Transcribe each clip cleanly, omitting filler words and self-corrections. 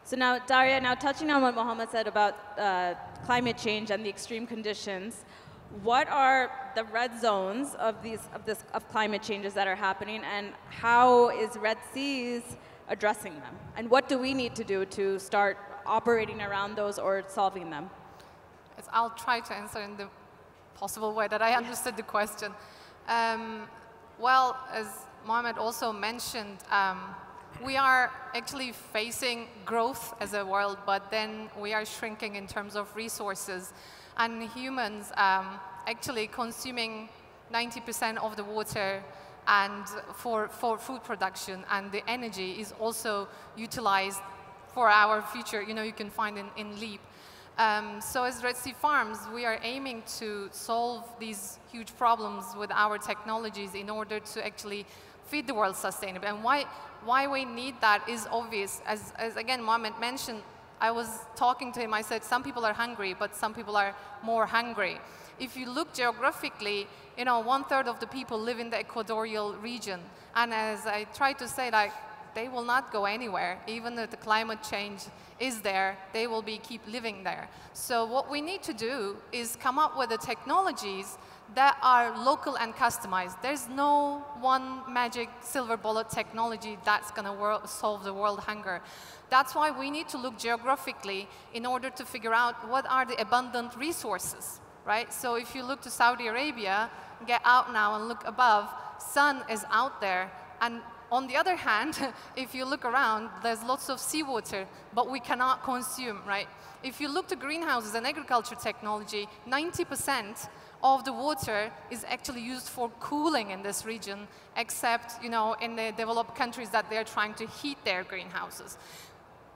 So now, Daria, now touching on what Mohammed said about climate change and the extreme conditions, what are the red zones of climate changes that are happening, and how is Red Seas addressing them? And what do we need to do to start operating around those or solving them? I'll try to answer in the possible way that I understood the question. Well, as Mohammed also mentioned, we are actually facing growth as a world, but then we are shrinking in terms of resources. And humans actually consuming 90% of the water and for food production, and the energy is also utilized for our future, you can find in LEAP. So as Red Sea Farms, we are aiming to solve these huge problems with our technologies in order to actually feed the world sustainably. And why we need that is obvious. As again, Mohammed mentioned, I was talking to him, I said, some people are hungry, but some people are more hungry. If you look geographically, 1/3 of the people live in the equatorial region. And as I tried to say, they will not go anywhere. Even if the climate change is there, they will keep living there. So what we need to do is come up with the technologies that are local and customized. There's no one magic silver bullet technology that's going to solve the world hunger. That's why we need to look geographically in order to figure out what are the abundant resources, right? So if you look to Saudi Arabia, get out now and look above, sun is out there. And on the other hand, if you look around, there's lots of seawater, but we cannot consume, right? If you look to greenhouses and agriculture technology, 90% of the water is actually used for cooling in this region, except, in the developed countries that they're trying to heat their greenhouses.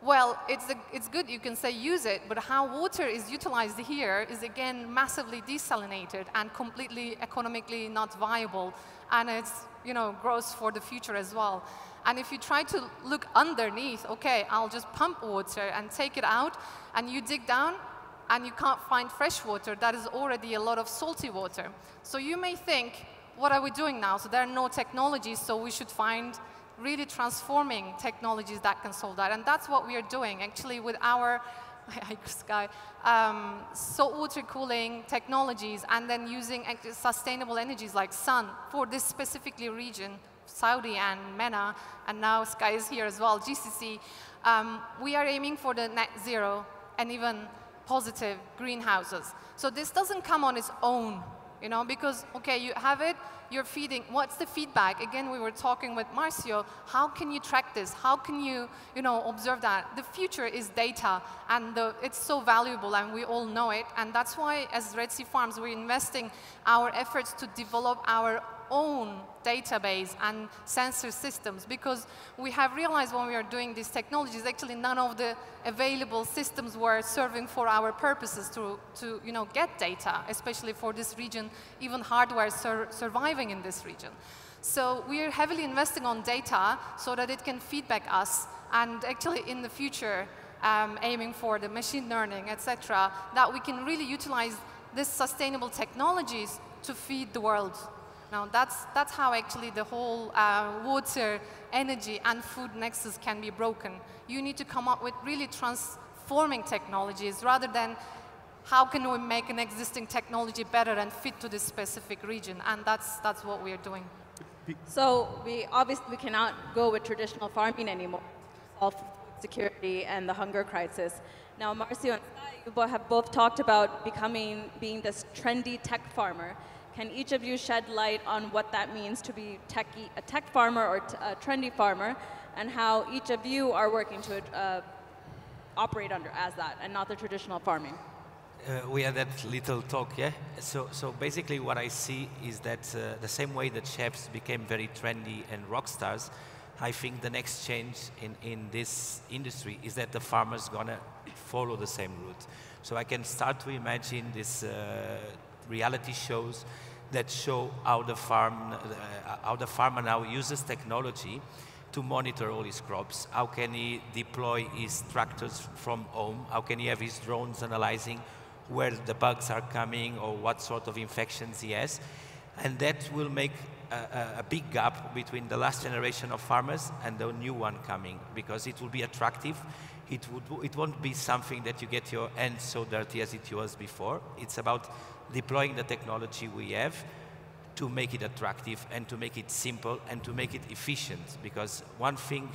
Well, it's good, you can say use it, but how water is utilized here is again massively desalinated and completely economically not viable, and it's gross for the future as well. And if you try to look underneath, okay, I'll just pump water and take it out, and you dig down and you can't find fresh water, that is already a lot of salty water. So you may think, what are we doing now? So there are no technologies, so we should find really transforming technologies that can solve that. And that's what we are doing, actually, with our saltwater cooling technologies, and then using sustainable energies like sun for this specifically region, Saudi and MENA, and now Sky is here as well, GCC. We are aiming for the net zero and even positive greenhouses. So this doesn't come on its own, because, okay, you have it, you're feeding, what's the feedback? Again, we were talking with Marcio, how can you track this? How can you, observe that? The future is data, and it's so valuable, and we all know it, and that's why, as Red Sea Farms, we're investing our efforts to develop our own database and sensor systems, because we have realized when we are doing these technologies, actually none of the available systems were serving for our purposes to get data, especially for this region, even hardware surviving in this region. So we are heavily investing on data so that it can feedback us, and actually in the future, aiming for the machine learning, etc., that we can really utilize these sustainable technologies to feed the world. Now, that's how actually the whole water, energy, and food nexus can be broken. You need to come up with really transforming technologies rather than how can we make an existing technology better and fit to this specific region, and that's what we are doing. So we obviously cannot go with traditional farming anymore to solve food security and the hunger crisis. Now, Marcio and Sky, you have both talked about being this trendy tech farmer. Can each of you shed light on what that means to be a tech farmer or a trendy farmer, and how each of you are working to operate as that and not the traditional farming? We had that little talk, yeah? So basically what I see is that the same way that chefs became very trendy and rock stars, I think the next change in this industry is that the farmer's gonna follow the same route. So I can start to imagine this reality shows that show how the farmer now uses technology to monitor all his crops. How can he deploy his tractors from home? How can he have his drones analyzing where the bugs are coming or what sort of infections he has? And that will make a big gap between the last generation of farmers and the new one coming, because it will be attractive it won't be something that you get your hands so dirty as it was before. It's about deploying the technology we have to make it attractive and to make it simple and to make it efficient. Because one thing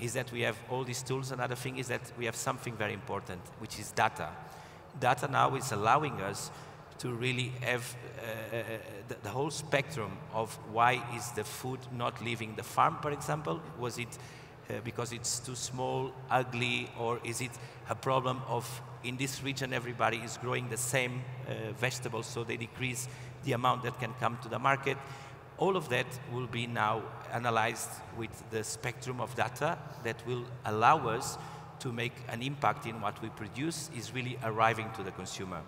is that we have all these tools, another thing is that we have something very important, which is data. Data now is allowing us to really have the whole spectrum of why is the food not leaving the farm, for example. Was it because it's too small, ugly, or is it a problem of in this region everybody is growing the same vegetables, so they decrease the amount that can come to the market? All of that will be now analyzed with the spectrum of data that will allow us to make an impact in what we produce is really arriving to the consumer.